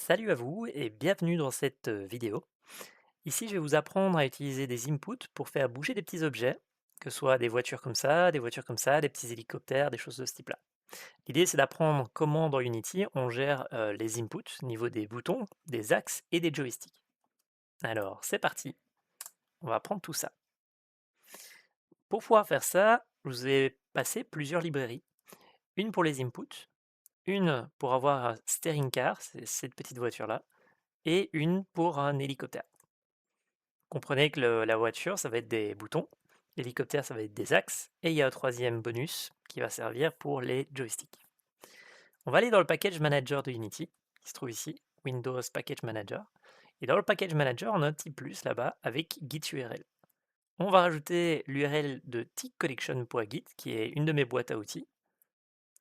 Salut à vous et bienvenue dans cette vidéo. Ici, je vais vous apprendre à utiliser des inputs pour faire bouger des petits objets, que ce soit des voitures comme ça, des voitures comme ça, des petits hélicoptères, des choses de ce type-là. L'idée, c'est d'apprendre comment dans Unity on gère les inputs au niveau des boutons, des axes et des joysticks. Alors, c'est parti, on va apprendre tout ça. Pour pouvoir faire ça, je vous ai passé plusieurs librairies. Une pour les inputs, une pour avoir un steering car, c'est cette petite voiture-là, et une pour un hélicoptère. Comprenez que la voiture, ça va être des boutons, l'hélicoptère, ça va être des axes, et il y a un troisième bonus qui va servir pour les joysticks. On va aller dans le package manager de Unity, qui se trouve ici, Windows Package Manager. Et dans le package manager, on a un petit plus là-bas avec Git URL. On va rajouter l'URL de tickcollection.git, qui est une de mes boîtes à outils,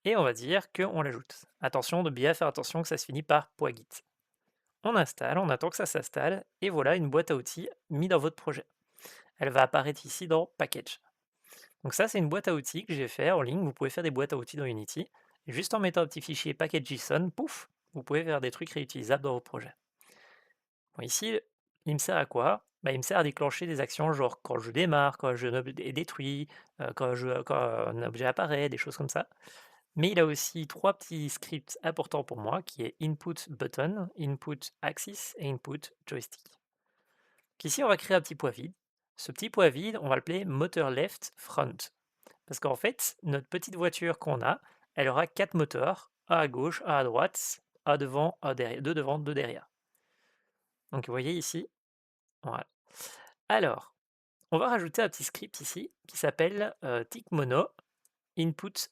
et on va dire qu'on l'ajoute. Attention de bien faire attention que ça se finit par .git. On installe, on attend que ça s'installe, et voilà une boîte à outils mise dans votre projet. Elle va apparaître ici dans Package. Donc ça, c'est une boîte à outils que j'ai fait en ligne. Vous pouvez faire des boîtes à outils dans Unity. Et juste en mettant un petit fichier package.json, pouf, vous pouvez faire des trucs réutilisables dans vos projets. Bon, ici, il me sert à quoi? Il me sert à déclencher des actions genre quand je démarre, quand un objet est détruit, quand un objet apparaît, des choses comme ça. Mais il a aussi trois petits scripts importants pour moi, qui est input button, input axis et input joystick. Donc ici, on va créer un petit poids vide. Ce petit poids vide, on va l'appeler moteur left front. Parce qu'en fait, notre petite voiture qu'on a, elle aura quatre moteurs, un à gauche, un à droite, un devant, un derrière, deux devant, deux derrière. Donc vous voyez ici, voilà. Alors, on va rajouter un petit script ici qui s'appelle tickmono input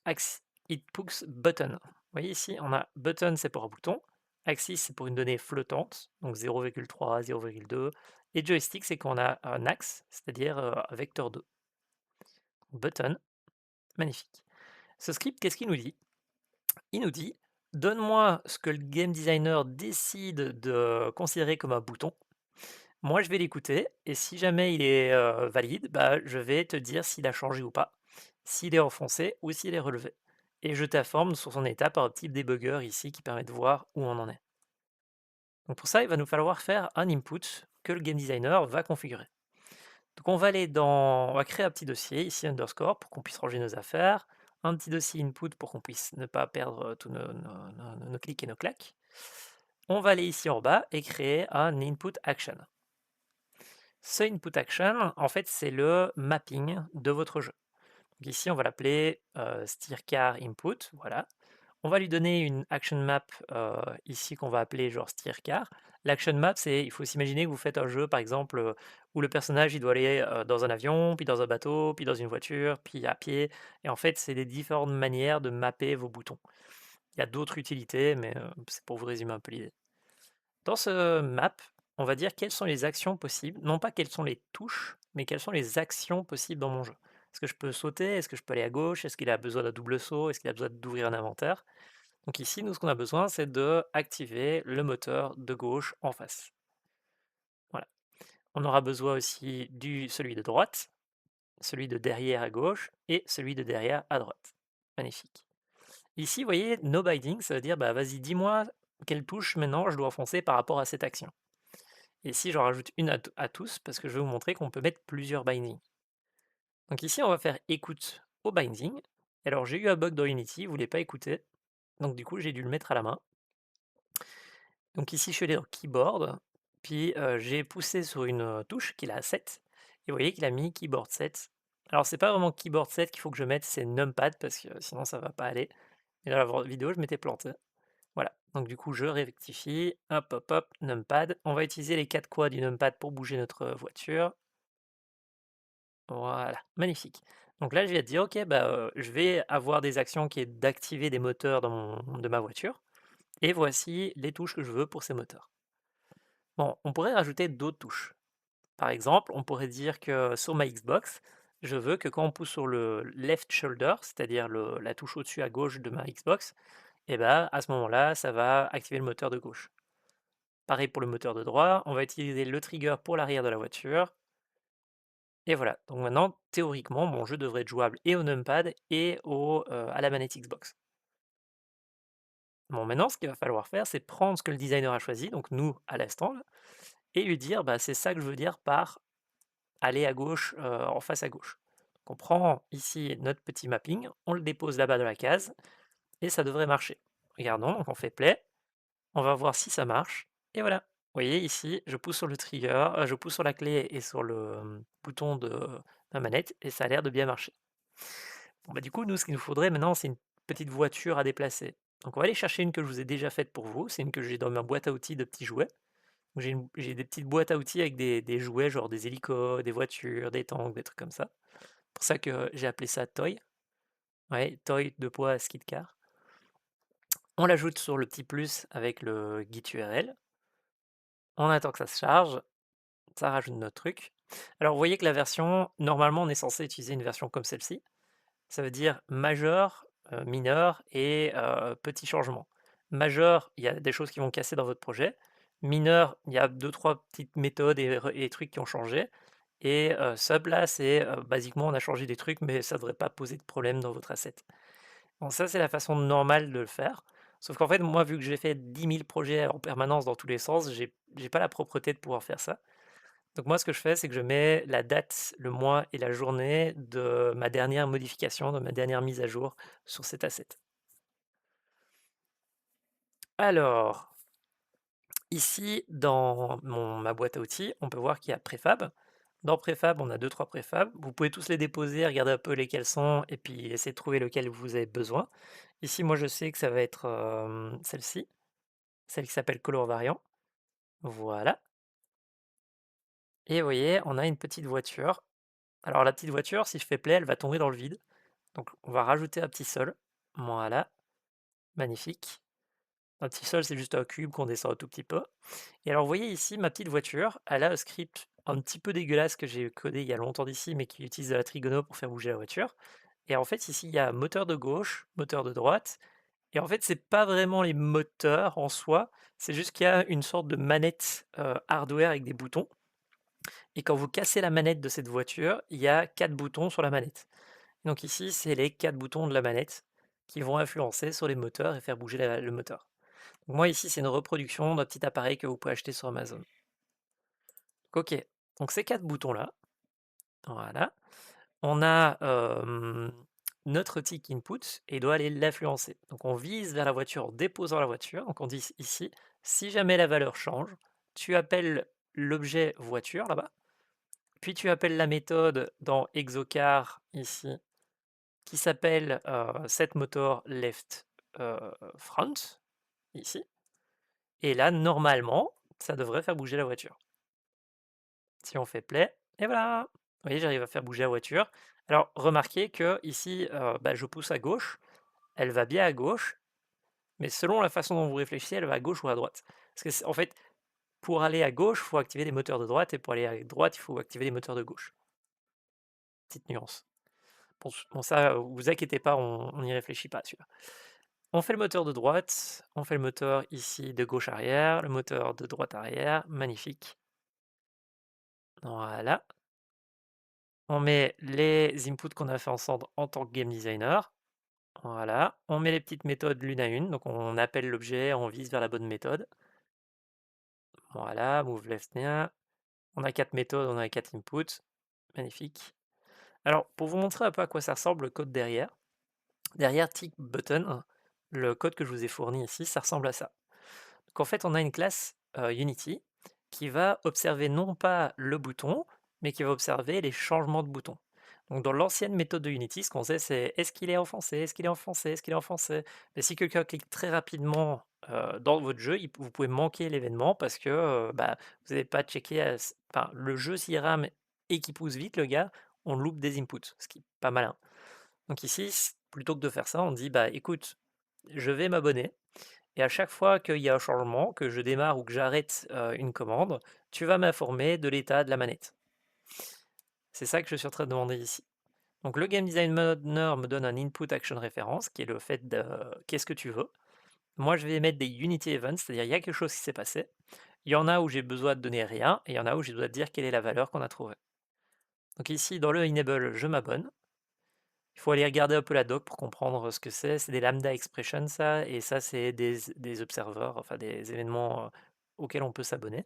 button. Vous voyez ici, on a button c'est pour un bouton, axis c'est pour une donnée flottante, donc 0,3, 0,2, et joystick c'est quand on a un axe, c'est-à-dire un vecteur 2. Button, magnifique. Ce script, qu'est-ce qu'il nous dit? Il nous dit: «Donne-moi ce que le game designer décide de considérer comme un bouton. Moi, je vais l'écouter et si jamais il est, valide, je vais te dire s'il a changé ou pas, s'il est enfoncé ou s'il est relevé et je t'informe sur son état par un petit débugger ici qui permet de voir où on en est». Donc pour ça, il va nous falloir faire un input que le game designer va configurer. Donc on va créer un petit dossier ici underscore pour qu'on puisse ranger nos affaires, un petit dossier input pour qu'on puisse ne pas perdre tous nos clics et nos claques. On va aller ici en bas et créer un input action. Ce input action, en fait, c'est le mapping de votre jeu. Donc ici, on va l'appeler steercar input, voilà. On va lui donner une action map ici qu'on va appeler genre steercar. L'action map, il faut s'imaginer que vous faites un jeu par exemple où le personnage il doit aller dans un avion, puis dans un bateau, puis dans une voiture, puis à pied. Et en fait, c'est des différentes manières de mapper vos boutons. Il y a d'autres utilités, mais c'est pour vous résumer un peu l'idée. Dans ce map, on va dire quelles sont les actions possibles, non pas quelles sont les touches, mais quelles sont les actions possibles dans mon jeu. Est-ce que je peux sauter? Est-ce que je peux aller à gauche? Est-ce qu'il a besoin d'un double saut? Est-ce qu'il a besoin d'ouvrir un inventaire? Donc ici, nous, ce qu'on a besoin, c'est de activer le moteur de gauche en face. Voilà. On aura besoin aussi du celui de droite, celui de derrière à gauche et celui de derrière à droite. Magnifique. Ici, vous voyez, no binding, ça veut dire, vas-y, dis-moi quelle touche maintenant je dois enfoncer par rapport à cette action. Et ici, j'en rajoute une à tous parce que je vais vous montrer qu'on peut mettre plusieurs bindings. Donc ici, on va faire écoute au binding. Alors, j'ai eu un bug dans Unity, il ne voulait pas écouter. Donc du coup, j'ai dû le mettre à la main. Donc ici, je suis allé dans keyboard, puis j'ai poussé sur une touche qu'il a à 7, et vous voyez qu'il a mis keyboard 7. Alors c'est pas vraiment keyboard 7 qu'il faut que je mette, c'est numpad, parce que sinon ça va pas aller. Et dans la vidéo, je m'étais planté. Voilà, donc du coup je rectifie, hop hop hop, numpad. On va utiliser les 4 quads du numpad pour bouger notre voiture. Voilà, magnifique. Donc là, je vais te dire, ok, je vais avoir des actions qui est d'activer des moteurs de ma voiture, et voici les touches que je veux pour ces moteurs. Bon, on pourrait rajouter d'autres touches. Par exemple, on pourrait dire que sur ma Xbox, je veux que quand on pousse sur le left shoulder, c'est-à-dire la touche au-dessus à gauche de ma Xbox, et à ce moment-là, ça va activer le moteur de gauche. Pareil pour le moteur de droit, on va utiliser le trigger pour l'arrière de la voiture. Et voilà, donc maintenant, théoriquement, mon jeu devrait être jouable et au numpad et à la manette Xbox. Bon, maintenant, ce qu'il va falloir faire, c'est prendre ce que le designer a choisi, donc nous, à l'instant, là, et lui dire, bah, c'est ça que je veux dire par aller à gauche, en face à gauche. Donc on prend ici notre petit mapping, on le dépose là-bas dans la case, et ça devrait marcher. Regardons, donc on fait play, on va voir si ça marche, et voilà. Vous voyez ici, je pousse sur le trigger, je pousse sur la clé et sur le bouton de la manette, et ça a l'air de bien marcher. Bon, bah, du coup, nous, ce qu'il nous faudrait maintenant, c'est une petite voiture à déplacer. Donc on va aller chercher une que je vous ai déjà faite pour vous, c'est une que j'ai dans ma boîte à outils de petits jouets. Donc j'ai des petites boîtes à outils avec des jouets, genre des hélicos, des voitures, des tanks, des trucs comme ça. C'est pour ça que j'ai appelé ça Toy. Ouais, Toy de poids skid car. On l'ajoute sur le petit plus avec le git URL. On attend que ça se charge. Ça rajoute notre truc. Alors vous voyez que la version, normalement on est censé utiliser une version comme celle-ci. Ça veut dire majeur, mineur et petit changement. Majeur, il y a des choses qui vont casser dans votre projet. Mineur, il y a deux trois petites méthodes et trucs qui ont changé. Et sub là, c'est basiquement on a changé des trucs, mais ça ne devrait pas poser de problème dans votre asset. Bon, ça c'est la façon normale de le faire. Sauf qu'en fait, moi, vu que j'ai fait 10 000 projets en permanence dans tous les sens, j'ai pas la propreté de pouvoir faire ça. Donc moi, ce que je fais, c'est que je mets la date, le mois et la journée de ma dernière modification, de ma dernière mise à jour sur cet asset. Alors, ici, dans ma boîte à outils, on peut voir qu'il y a préfab. Dans préfab, on a deux trois préfab. Vous pouvez tous les déposer, regarder un peu lesquels sont, et puis essayer de trouver lequel vous avez besoin. Ici, moi, je sais que ça va être celle-ci, celle qui s'appelle Color Variant. Voilà. Et vous voyez, on a une petite voiture. Alors la petite voiture, si je fais play, elle va tomber dans le vide. Donc on va rajouter un petit sol. Voilà, magnifique. Un petit sol, c'est juste un cube qu'on descend un tout petit peu. Et alors vous voyez ici, ma petite voiture, elle a un script un petit peu dégueulasse que j'ai codé il y a longtemps d'ici, mais qui utilise de la Trigono pour faire bouger la voiture. Et en fait, ici, il y a moteur de gauche, moteur de droite. Et en fait, c'est pas vraiment les moteurs en soi, c'est juste qu'il y a une sorte de manette hardware avec des boutons. Et quand vous cassez la manette de cette voiture, il y a 4 boutons sur la manette. Donc ici, c'est les 4 boutons de la manette qui vont influencer sur les moteurs et faire bouger le moteur. Donc moi ici, c'est une reproduction d'un petit appareil que vous pouvez acheter sur Amazon. Donc, ok, donc ces 4 boutons-là, voilà, on a notre tick input et il doit aller l'influencer. Donc on vise vers la voiture en déposant la voiture. Donc on dit ici, si jamais la valeur change, tu appelles l'objet voiture là-bas, puis tu appelles la méthode dans exocar ici qui s'appelle setMotor left front ici. Et là, normalement, ça devrait faire bouger la voiture. Si on fait play, et voilà! Vous voyez, j'arrive à faire bouger la voiture. Alors, remarquez que ici, bah, je pousse à gauche, elle va bien à gauche, mais selon la façon dont vous réfléchissez, elle va à gauche ou à droite. Parce que, en fait, pour aller à gauche, il faut activer les moteurs de droite, et pour aller à droite, il faut activer les moteurs de gauche. Petite nuance. Bon ça, vous inquiétez pas, on n'y réfléchit pas, celui-là. On fait le moteur de droite, on fait le moteur ici de gauche arrière, le moteur de droite arrière, magnifique. Voilà. On met les inputs qu'on a fait ensemble en tant que game designer. Voilà. On met les petites méthodes l'une à une. Donc on appelle l'objet, on vise vers la bonne méthode. Voilà, move left near. On a 4 méthodes, on a 4 inputs. Magnifique. Alors, pour vous montrer un peu à quoi ça ressemble le code derrière tick button, le code que je vous ai fourni ici, ça ressemble à ça. Donc en fait, on a une classe Unity qui va observer non pas le bouton, mais qui va observer les changements de bouton. Donc dans l'ancienne méthode de Unity, ce qu'on faisait, c'est est-ce qu'il est enfoncé, est-ce qu'il est enfoncé, est-ce qu'il est enfoncé. Mais si quelqu'un clique très rapidement dans votre jeu, vous pouvez manquer l'événement parce que bah, vous n'avez pas checké. Enfin, le jeu, s'il rame et qu'il pousse vite, le gars, on loupe des inputs, ce qui est pas malin. Donc ici, plutôt que de faire ça, on dit bah écoute, je vais m'abonner et à chaque fois qu'il y a un changement, que je démarre ou que j'arrête une commande, tu vas m'informer de l'état de la manette. C'est ça que je suis en train de demander ici. Donc le Game Designer me donne un input action reference, qui est le fait de qu'est-ce que tu veux. Moi, je vais mettre des Unity Events, c'est-à-dire il y a quelque chose qui s'est passé. Il y en a où j'ai besoin de donner rien, et il y en a où j'ai besoin de dire quelle est la valeur qu'on a trouvée. Donc ici, dans le enable, je m'abonne. Il faut aller regarder un peu la doc pour comprendre ce que c'est. C'est des lambda expressions, ça, et ça, c'est des observeurs, enfin des événements auxquels on peut s'abonner.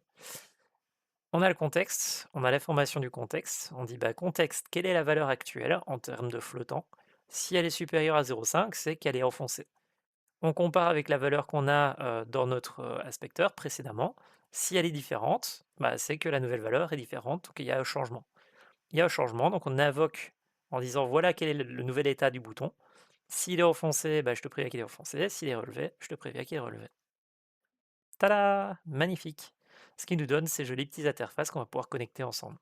On a le contexte, on a l'information du contexte. On dit bah, contexte, quelle est la valeur actuelle en termes de flottant? Si elle est supérieure à 0,5, c'est qu'elle est enfoncée. On compare avec la valeur qu'on a dans notre inspecteur précédemment. Si elle est différente, bah, c'est que la nouvelle valeur est différente, donc il y a un changement. Il y a un changement, donc on invoque en disant voilà quel est le nouvel état du bouton. S'il est enfoncé, bah, je te préviens qu'il est enfoncé. S'il est relevé, je te préviens qu'il est relevé. Tada! Magnifique. Ce qui nous donne ces jolies petites interfaces qu'on va pouvoir connecter ensemble.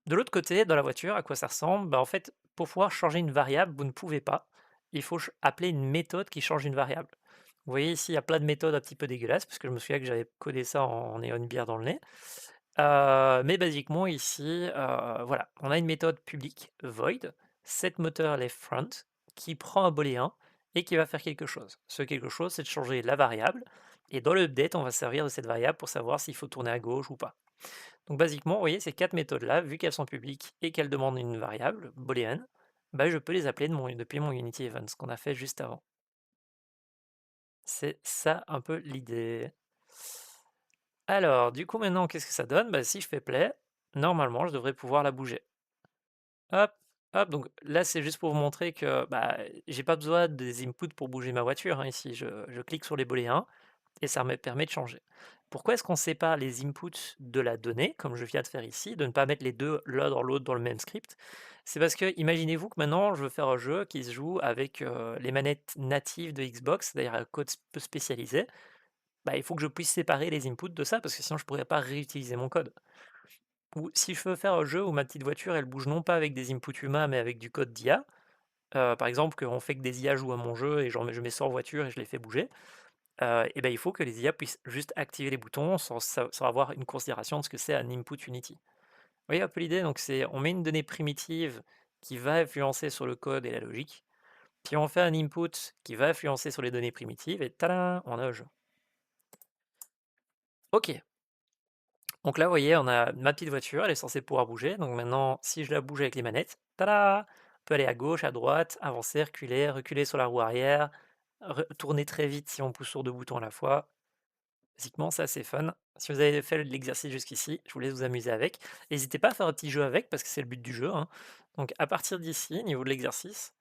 De l'autre côté, dans la voiture, à quoi ça ressemble? Bah, en fait, pour pouvoir changer une variable, vous ne pouvez pas. Il faut appeler une méthode qui change une variable. Vous voyez ici, il y a plein de méthodes un petit peu dégueulasses, parce que je me souviens que j'avais codé ça en ayant une bière dans le nez. Mais basiquement ici, voilà, on a une méthode publique void setMotor left front qui prend un booléen et qui va faire quelque chose. Ce quelque chose, c'est de changer la variable, et dans l'update, on va se servir de cette variable pour savoir s'il faut tourner à gauche ou pas. Donc basiquement, vous voyez, ces quatre méthodes-là, vu qu'elles sont publiques et qu'elles demandent une variable booléenne, bah, je peux les appeler depuis mon Unity Event, ce qu'on a fait juste avant. C'est ça un peu l'idée. Alors, du coup, maintenant, qu'est-ce que ça donne? Bah, si je fais play, normalement, je devrais pouvoir la bouger. Hop, hop, donc là, c'est juste pour vous montrer que bah, j'ai pas besoin des inputs pour bouger ma voiture, hein, ici. Je clique sur les booléens et ça me permet de changer. Pourquoi est-ce qu'on sépare les inputs de la donnée, comme je viens de faire ici, de ne pas mettre les deux l'un dans l'autre dans le même script? C'est parce que, imaginez-vous que maintenant, je veux faire un jeu qui se joue avec les manettes natives de Xbox, c'est-à-dire un code peu spécialisé. Bah, il faut que je puisse séparer les inputs de ça, parce que sinon je pourrais pas réutiliser mon code. Ou si je veux faire un jeu où ma petite voiture, elle bouge non pas avec des inputs humains, mais avec du code d'IA, par exemple, qu'on fait que des IA jouent à mon jeu et je mets ça en voiture et je les fais bouger, et ben, il faut que les IA puissent juste activer les boutons sans avoir une considération de ce que c'est un input Unity. Vous voyez un peu l'idée? Donc on met une donnée primitive qui va influencer sur le code et la logique, puis on fait un input qui va influencer sur les données primitives, et tada, on a un jeu. Ok, donc là, vous voyez, on a ma petite voiture, elle est censée pouvoir bouger. Donc maintenant, si je la bouge avec les manettes, tada! On peut aller à gauche, à droite, avancer, reculer, reculer sur la roue arrière, tourner très vite si on pousse sur deux boutons à la fois. Basiquement, c'est assez fun. Si vous avez fait l'exercice jusqu'ici, je vous laisse vous amuser avec. N'hésitez pas à faire un petit jeu avec, parce que c'est le but du jeu, hein. Donc à partir d'ici, niveau de l'exercice,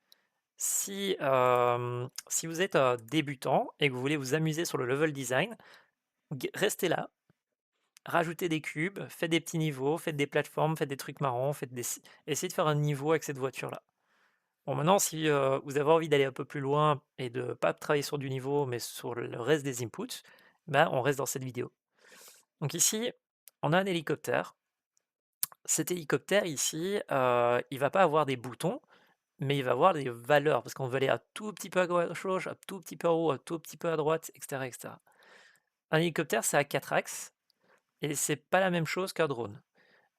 si vous êtes débutant et que vous voulez vous amuser sur le level design, restez là, rajoutez des cubes, faites des petits niveaux, faites des plateformes, faites des trucs marrants, essayez de faire un niveau avec cette voiture-là. Bon, maintenant, si vous avez envie d'aller un peu plus loin et de ne pas travailler sur du niveau, mais sur le reste des inputs, bah, on reste dans cette vidéo. Donc ici, on a un hélicoptère. Cet hélicoptère ici, il va pas avoir des boutons, mais il va avoir des valeurs, parce qu'on veut aller un tout petit peu à gauche, un tout petit peu en haut, un tout petit peu à droite, etc., etc. Un hélicoptère, c'est à 4 axes, et c'est pas la même chose qu'un drone.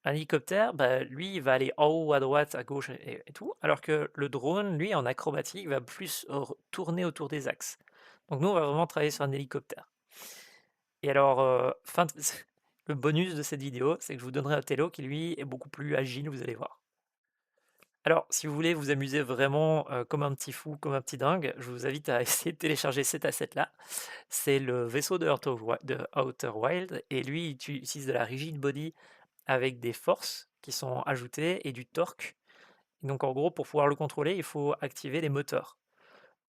Un hélicoptère, bah, lui, il va aller en haut, à droite, à gauche et tout, alors que le drone, lui, en acrobatique, va plus tourner autour des axes. Donc nous, on va vraiment travailler sur un hélicoptère. Et alors, le bonus de cette vidéo, c'est que je vous donnerai un télo qui, lui, est beaucoup plus agile, vous allez voir. Alors, si vous voulez vous amuser vraiment comme un petit fou, comme un petit dingue, je vous invite à essayer de télécharger cet asset-là. C'est le vaisseau de Outer Wild, et lui, il utilise de la rigid body avec des forces qui sont ajoutées et du torque. Donc en gros, pour pouvoir le contrôler, il faut activer les moteurs.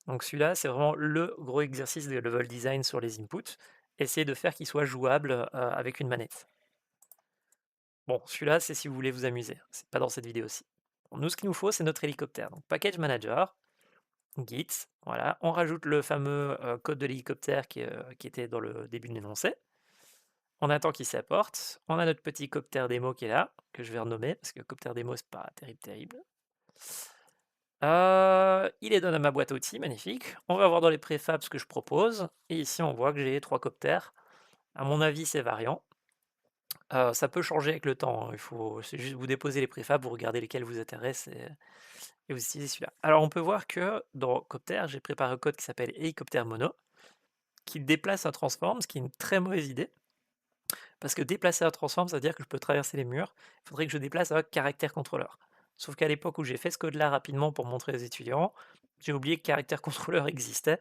Donc celui-là, c'est vraiment le gros exercice de level design sur les inputs. Essayer de faire qu'il soit jouable avec une manette. Bon, celui-là, c'est si vous voulez vous amuser. C'est pas dans cette vidéo-ci. Bon, nous, ce qu'il nous faut, c'est notre hélicoptère. Donc package manager, git, voilà. On rajoute le fameux code de l'hélicoptère qui était dans le début de l'énoncé. On attend qu'il s'apporte. On a notre petit copter démo qui est là, que je vais renommer, parce que copter démo, c'est pas terrible. Il est dans ma boîte à outils, magnifique. On va voir dans les préfabs ce que je propose. Et ici, on voit que j'ai 3 copters. À mon avis, c'est variant. Ça peut changer avec le temps, hein. C'est juste vous déposez les préfabs, vous regardez lesquels vous intéressent et vous utilisez celui-là. Alors, on peut voir que dans Copter, j'ai préparé un code qui s'appelle hélicoptère mono, qui déplace un transform, ce qui est une très mauvaise idée. Parce que déplacer un transform, ça veut dire que je peux traverser les murs. Il faudrait que je déplace un caractère contrôleur. Sauf qu'à l'époque où j'ai fait ce code-là rapidement pour montrer aux étudiants, j'ai oublié que caractère contrôleur existait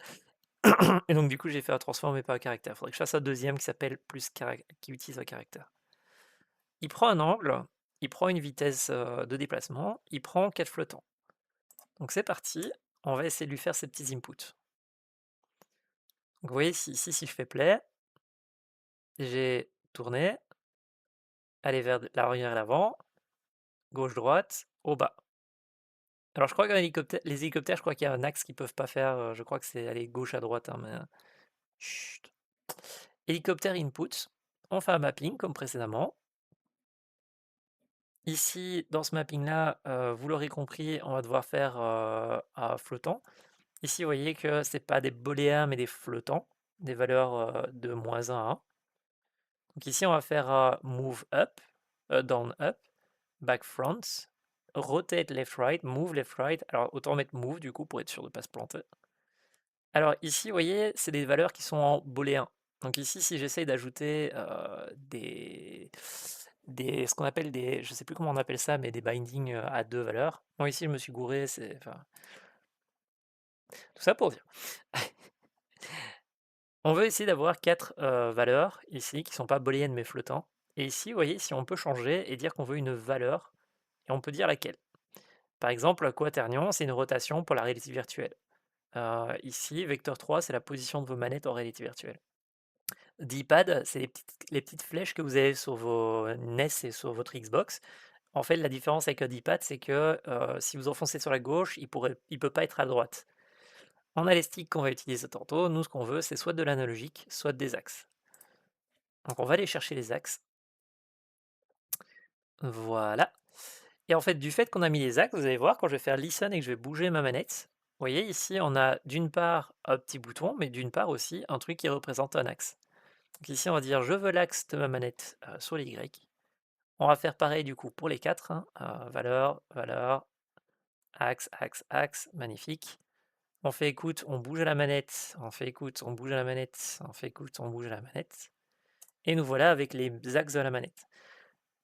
et donc du coup j'ai fait un transform mais pas un caractère. Faudrait que je fasse un deuxième qui s'appelle plus qui utilise un caractère. Il prend un angle, il prend une vitesse de déplacement, il prend 4 flottants. Donc c'est parti, on va essayer de lui faire ces petits inputs. Donc vous voyez ici, si je fais play, j'ai tourné, aller vers l'arrière et l'avant, gauche-droite, au bas. Alors je crois que les hélicoptères, je crois qu'il y a un axe qu'ils peuvent pas faire, je crois que c'est aller gauche à droite, hein, mais chut. Hélicoptère input, on fait un mapping comme précédemment. Ici, dans ce mapping-là, vous l'aurez compris, on va devoir faire un flottant. Ici, vous voyez que c'est pas des booléens, mais des flottants, des valeurs de -1 à 1. Donc ici, on va faire move up, down up, back front, rotate left right, move left right. Alors autant mettre move du coup pour être sûr de ne pas se planter. Alors ici, vous voyez, c'est des valeurs qui sont en booléen. Donc ici, si j'essaye d'ajouter ce qu'on appelle des, je sais plus comment on appelle ça, mais des bindings à deux valeurs. Bon, ici, je me suis gouré, c'est, enfin, tout ça pour dire. On veut essayer d'avoir 4 valeurs ici qui sont pas booléennes mais flottants. Et ici, vous voyez, si on peut changer et dire qu'on veut une valeur, et on peut dire laquelle. Par exemple, quaternion, c'est une rotation pour la réalité virtuelle. Ici, vecteur 3, c'est la position de vos manettes en réalité virtuelle. D-pad, c'est les petites flèches que vous avez sur vos NES et sur votre Xbox. En fait, la différence avec un D-pad, c'est que si vous enfoncez sur la gauche, il ne peut pas être à droite. On a les sticks qu'on va utiliser tantôt. Nous, ce qu'on veut, c'est soit de l'analogique, soit des axes. Donc, on va aller chercher les axes. Voilà. Et en fait, du fait qu'on a mis les axes, vous allez voir, quand je vais faire listen et que je vais bouger ma manette, vous voyez ici, on a d'une part un petit bouton, mais d'une part aussi un truc qui représente un axe. Donc ici, on va dire je veux l'axe de ma manette sur les Y. On va faire pareil du coup pour les 4. Valeur, valeur, axe, axe, axe, magnifique. On fait écoute, on bouge la manette, on fait écoute, on bouge la manette, on fait écoute, on bouge la manette. Et nous voilà avec les axes de la manette.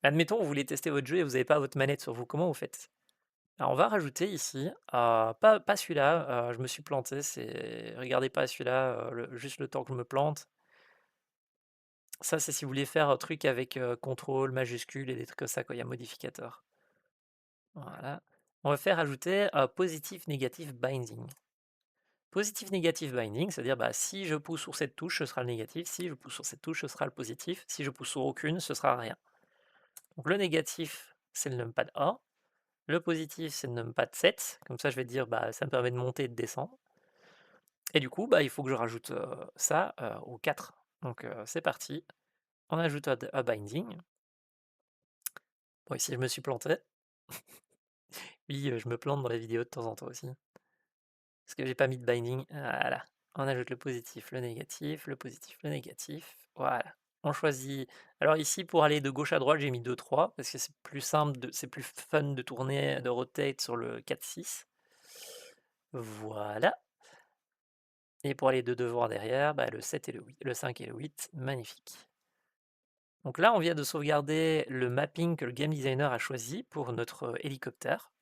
Admettons, vous voulez tester votre jeu et vous n'avez pas votre manette sur vous, comment vous faites? Alors on va rajouter ici, pas celui-là, je me suis planté, regardez pas celui-là, juste le temps que je me plante. Ça, c'est si vous voulez faire un truc avec contrôle, majuscule et des trucs comme ça, quand il y a modificateur. Voilà. On va faire ajouter un positif négatif binding. Positif négatif binding, c'est-à-dire bah, si je pousse sur cette touche, ce sera le négatif, si je pousse sur cette touche, ce sera le positif, si je pousse sur aucune, ce sera rien. Donc le négatif, c'est le numpad 1, le positif, c'est le numpad 7, comme ça je vais dire bah, ça me permet de monter et de descendre. Et du coup, bah, il faut que je rajoute ça au 4. Donc c'est parti, on ajoute un binding. Bon, ici je me suis planté. Oui, je me plante dans les vidéos de temps en temps aussi. Parce que j'ai pas mis de binding. Voilà. On ajoute le positif, le négatif, le positif, le négatif. Voilà. On choisit. Alors ici, pour aller de gauche à droite, j'ai mis 2, 3, parce que c'est plus simple, c'est plus fun de tourner, de rotate sur le 4, 6. Voilà. Et pour aller de devant à derrière, bah, le 7 et le 8, le 5 et le 8. Magnifique. Donc là, on vient de sauvegarder le mapping que le game designer a choisi pour notre hélicoptère.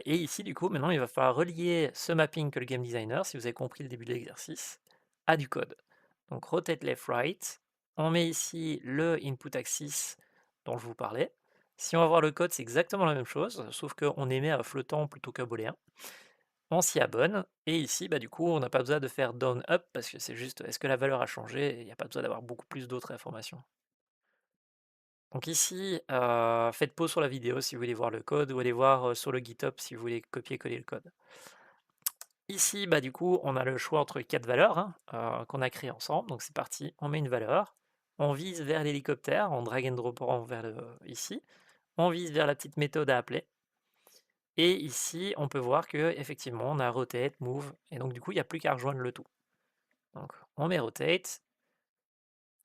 Et ici, du coup, maintenant, il va falloir relier ce mapping que le game designer, si vous avez compris le début de l'exercice, à du code. Donc, rotate left right. On met ici le input axis dont je vous parlais. Si on va voir le code, c'est exactement la même chose, sauf qu'on émet un flottant plutôt qu'un booléen. On s'y abonne. Et ici, bah, du coup, on n'a pas besoin de faire down up parce que c'est juste est-ce que la valeur a changé et il n'y a pas besoin d'avoir beaucoup plus d'autres informations. Donc ici, faites pause sur la vidéo si vous voulez voir le code ou allez voir sur le GitHub si vous voulez copier-coller le code. Ici, bah, du coup, on a le choix entre 4 valeurs qu'on a créées ensemble. Donc c'est parti, on met une valeur, on vise vers l'hélicoptère, on drag and drop vers ici, on vise vers la petite méthode à appeler. Et ici, on peut voir que effectivement, on a rotate, move, et donc du coup, il n'y a plus qu'à rejoindre le tout. Donc on met rotate,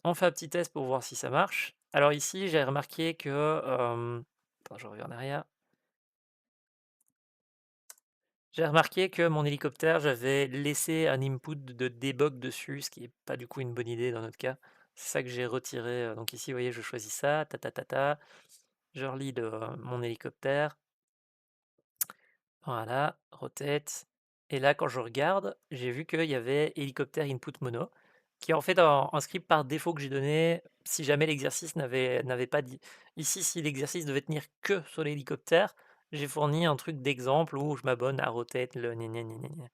on fait un petit test pour voir si ça marche. Alors ici, j'ai remarqué que... attends, je reviens en arrière. J'ai remarqué que mon hélicoptère, j'avais laissé un input de debug dessus, ce qui n'est pas du coup une bonne idée dans notre cas. C'est ça que j'ai retiré. Donc ici, vous voyez, je choisis ça, ta ta ta ta. Je relis mon hélicoptère. Voilà, rotate. Et là, quand je regarde, j'ai vu qu'il y avait hélicoptère input mono, qui est en fait un script par défaut que j'ai donné si jamais l'exercice n'avait pas dit. Ici, si l'exercice devait tenir que sur l'hélicoptère, j'ai fourni un truc d'exemple où je m'abonne à rotate le gna gna gna gna gna.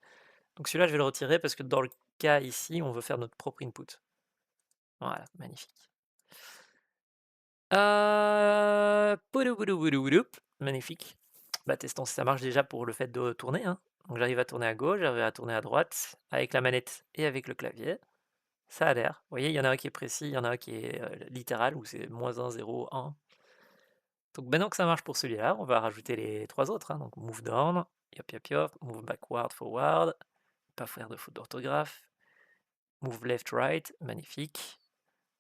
Donc celui-là, je vais le retirer parce que dans le cas ici, on veut faire notre propre input. Voilà, magnifique. Poudou, poudou, poudou, poudou. Magnifique. Bah, testons si ça marche déjà pour le fait de tourner, hein. Donc j'arrive à tourner à gauche, j'arrive à tourner à droite, avec la manette et avec le clavier. Ça a l'air. Vous voyez, il y en a un qui est précis, il y en a un qui est littéral, où c'est -1, 0, 1. Donc maintenant que ça marche pour celui-là, on va rajouter les trois autres, hein. Donc move down, yop yop yop, move backward, forward, pas faire de faute d'orthographe, move left, right, magnifique.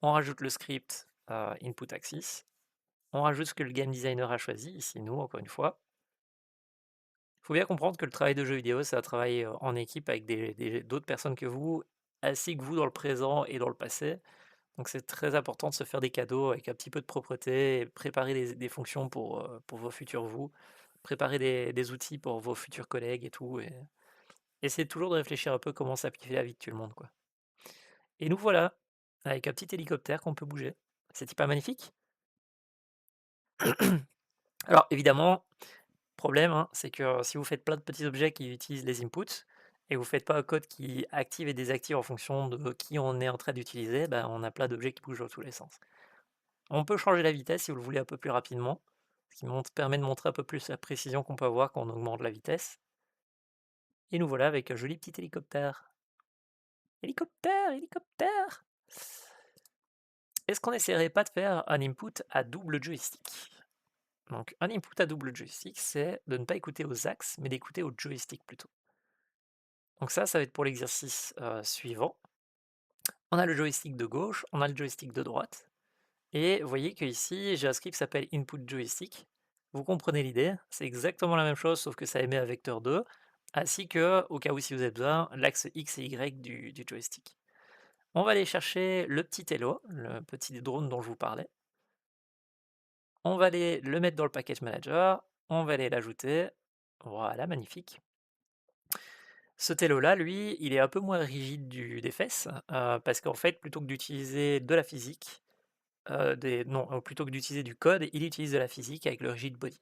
On rajoute le script input axis. On rajoute ce que le game designer a choisi, ici nous, encore une fois. Il faut bien comprendre que le travail de jeu vidéo, c'est un travail en équipe avec d'autres personnes que vous, ainsi que vous dans le présent et dans le passé. Donc c'est très important de se faire des cadeaux avec un petit peu de propreté, et préparer des fonctions pour vos futurs vous, préparer des outils pour vos futurs collègues et tout. Et essayer toujours de réfléchir un peu comment simplifier la vie de tout le monde, quoi. Et nous voilà, avec un petit hélicoptère qu'on peut bouger. C'est pas magnifique? Alors évidemment, problème, hein, c'est que si vous faites plein de petits objets qui utilisent les inputs et que vous faites pas un code qui active et désactive en fonction de qui on est en train d'utiliser, ben, on a plein d'objets qui bougent dans tous les sens. On peut changer la vitesse si vous le voulez un peu plus rapidement, ce qui permet de montrer un peu plus la précision qu'on peut avoir quand on augmente la vitesse. Et nous voilà avec un joli petit hélicoptère. Hélicoptère, hélicoptère! Est-ce qu'on n'essaierait pas de faire un input à double joystick? Donc un input à double joystick, c'est de ne pas écouter aux axes, mais d'écouter au joystick plutôt. Donc ça va être pour l'exercice suivant. On a le joystick de gauche, on a le joystick de droite. Et vous voyez qu'ici, j'ai un script qui s'appelle input joystick. Vous comprenez l'idée, c'est exactement la même chose, sauf que ça émet un vecteur 2, ainsi que, au cas où si vous avez besoin, l'axe X et Y du joystick. On va aller chercher le petit Hello, le petit drone dont je vous parlais. On va aller le mettre dans le package manager, on va aller l'ajouter. Voilà, magnifique. Ce télo-là, lui, il est un peu moins rigide des fesses, parce qu'en fait, plutôt que d'utiliser de la physique, non, plutôt que d'utiliser du code, il utilise de la physique avec le rigid body.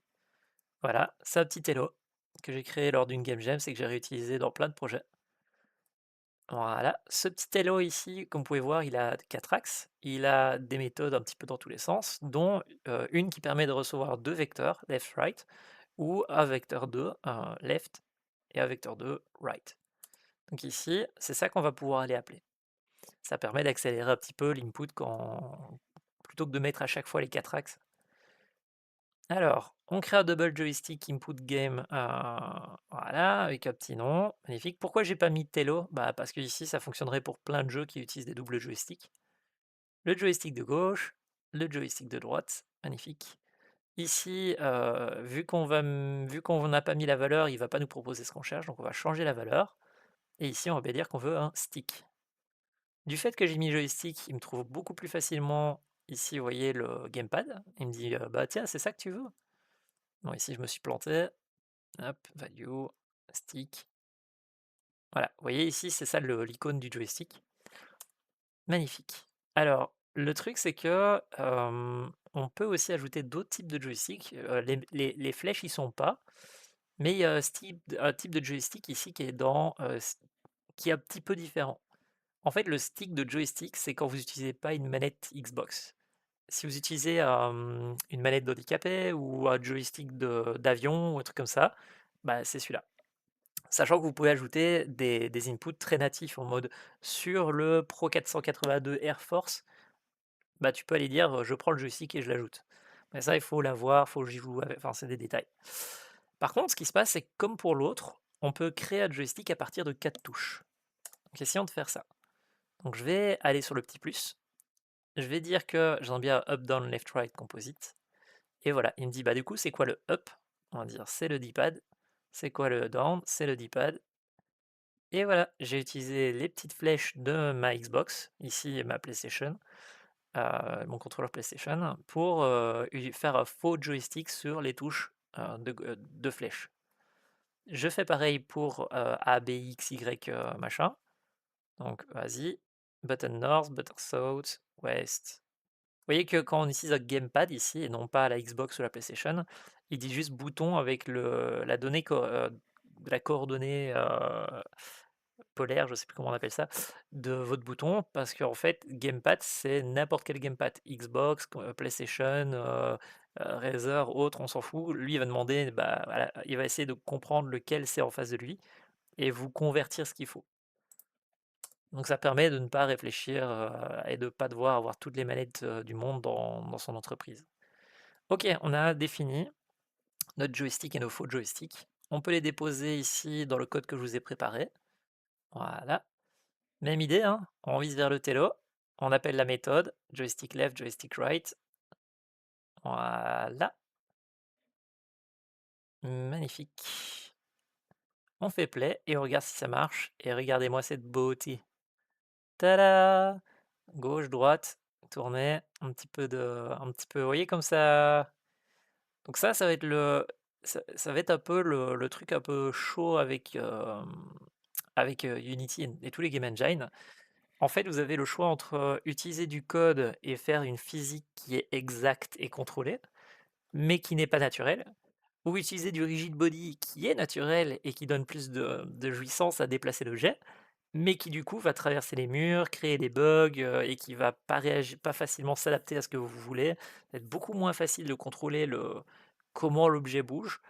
Voilà, c'est un petit télo que j'ai créé lors d'une game jam, c'est que j'ai réutilisé dans plein de projets. Voilà, ce petit télo ici, comme vous pouvez voir, il a 4 axes, il a des méthodes un petit peu dans tous les sens, dont une qui permet de recevoir deux vecteurs, left-right, ou un vecteur 2, left, et un vecteur 2, right. Donc ici, c'est ça qu'on va pouvoir aller appeler. Ça permet d'accélérer un petit peu l'input plutôt que de mettre à chaque fois les 4 axes. Alors, on crée un double joystick input game, voilà, avec un petit nom, magnifique. Pourquoi j'ai pas mis Tello? Bah parce que ici ça fonctionnerait pour plein de jeux qui utilisent des doubles joysticks. Le joystick de gauche, le joystick de droite, magnifique. Ici, vu qu'on n'a pas mis la valeur, il va pas nous proposer ce qu'on cherche, donc on va changer la valeur. Et ici, on va bien dire qu'on veut un stick. Du fait que j'ai mis joystick, il me trouve beaucoup plus facilement ici, vous voyez le gamepad. Il me dit bah tiens, c'est ça que tu veux? Non, ici je me suis planté. Hop, value, stick. Voilà, vous voyez ici, c'est ça l'icône du joystick. Magnifique. Alors, le truc, c'est que on peut aussi ajouter d'autres types de joystick. Les flèches, ils sont pas, mais il y a un type de joystick ici qui est qui est un petit peu différent. En fait, le stick de joystick, c'est quand vous n'utilisez pas une manette Xbox. Si vous utilisez une manette d'handicapé ou un joystick d'avion ou un truc comme ça, bah, c'est celui-là. Sachant que vous pouvez ajouter des inputs très natifs en mode sur le Pro 482 Air Force, bah, tu peux aller dire je prends le joystick et je l'ajoute. Mais ça, il faut l'avoir, il faut que j'y joue, enfin, c'est des détails. Par contre, ce qui se passe, c'est que comme pour l'autre, on peut créer un joystick à partir de 4 touches. Donc, essayons de faire ça. Donc, je vais aller sur le petit plus. Je vais dire que j'aime bien up, down, left, right, composite. Et voilà, il me dit bah du coup, c'est quoi le up? On va dire c'est le D-pad. C'est quoi le down? C'est le D-pad. Et voilà, j'ai utilisé les petites flèches de ma Xbox, ici ma PlayStation, mon contrôleur PlayStation, pour faire un faux joystick sur les touches de flèches. Je fais pareil pour A, B, X, Y, machin. Donc vas-y, button north, button south, west. Vous voyez que quand on utilise un gamepad ici et non pas la Xbox ou la PlayStation, il dit juste bouton avec la donnée de la coordonnée polaire, je sais plus comment on appelle ça, de votre bouton, parce qu'en fait, gamepad, c'est n'importe quel gamepad, Xbox, PlayStation, Razer, autre, on s'en fout. Lui, il va demander, bah, voilà, il va essayer de comprendre lequel c'est en face de lui et vous convertir ce qu'il faut. Donc ça permet de ne pas réfléchir et de ne pas devoir avoir toutes les manettes du monde dans son entreprise. Ok, on a défini notre joystick et nos faux joysticks. On peut les déposer ici dans le code que je vous ai préparé. Voilà. Même idée, hein, on vise vers le télo, on appelle la méthode joystick left, joystick right. Voilà. Magnifique. On fait play et on regarde si ça marche. Et regardez-moi cette beauté. Tada! Gauche, droite, tourner, un petit peu, vous voyez comme ça. Donc ça va être ça va être un peu le truc un peu chaud avec Unity et tous les game engines. En fait, vous avez le choix entre utiliser du code et faire une physique qui est exacte et contrôlée, mais qui n'est pas naturelle, ou utiliser du rigid body qui est naturel et qui donne plus de jouissance à déplacer l'objet, mais qui du coup va traverser les murs, créer des bugs et qui va pas réagir, pas facilement s'adapter à ce que vous voulez. Ça va être beaucoup moins facile de contrôler comment l'objet bouge.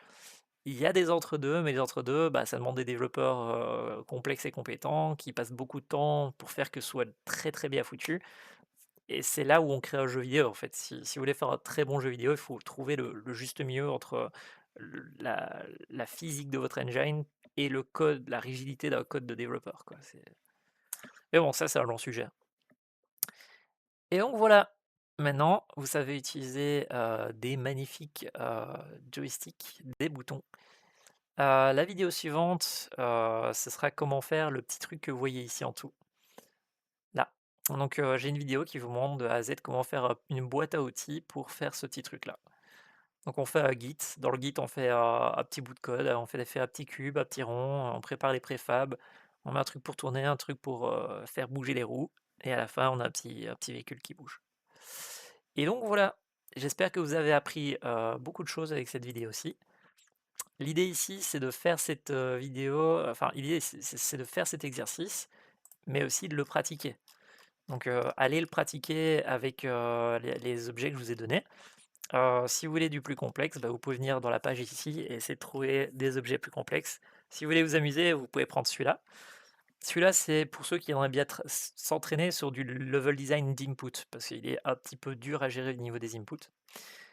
Il y a des entre-deux, mais les entre-deux, bah, ça demande des développeurs complexes et compétents qui passent beaucoup de temps pour faire que ce soit très très bien foutu. Et c'est là où on crée un jeu vidéo en fait. Si vous voulez faire un très bon jeu vidéo, il faut trouver le juste milieu entre la physique de votre engine et le code, la rigidité d'un code de développeur, quoi. Mais bon, ça c'est un long sujet. Et donc voilà, maintenant vous savez utiliser des magnifiques joysticks, des boutons. La vidéo suivante, ce sera comment faire le petit truc que vous voyez ici en dessous. Là. Donc j'ai une vidéo qui vous montre de A à Z comment faire une boîte à outils pour faire ce petit truc là. Donc on fait un Git, dans le Git on fait un petit bout de code, on fait un petit cube, un petit rond, on prépare les préfabs, on met un truc pour tourner, un truc pour faire bouger les roues, et à la fin on a un petit véhicule qui bouge. Et donc voilà, j'espère que vous avez appris beaucoup de choses avec cette vidéo aussi. L'idée ici c'est de faire cette vidéo, enfin l'idée c'est de faire cet exercice, mais aussi de le pratiquer. Donc allez le pratiquer avec les objets que je vous ai donnés. Si vous voulez du plus complexe, bah, vous pouvez venir dans la page ici et essayer de trouver des objets plus complexes. Si vous voulez vous amuser, vous pouvez prendre celui-là. Celui-là, c'est pour ceux qui aimeraient bien s'entraîner sur du level design d'input, parce qu'il est un petit peu dur à gérer au niveau des inputs.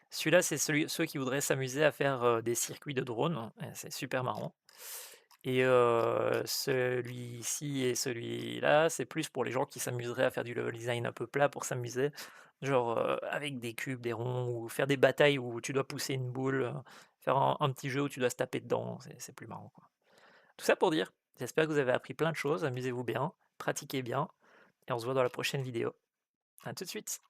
Celui-là, c'est ceux qui voudraient s'amuser à faire des circuits de drone, et c'est super marrant. Et celui-ci et celui-là, c'est plus pour les gens qui s'amuseraient à faire du level design un peu plat pour s'amuser, genre avec des cubes, des ronds, ou faire des batailles où tu dois pousser une boule, faire un petit jeu où tu dois se taper dedans, c'est plus marrant, quoi. Tout ça pour dire, j'espère que vous avez appris plein de choses, amusez-vous bien, pratiquez bien, et on se voit dans la prochaine vidéo. À tout de suite.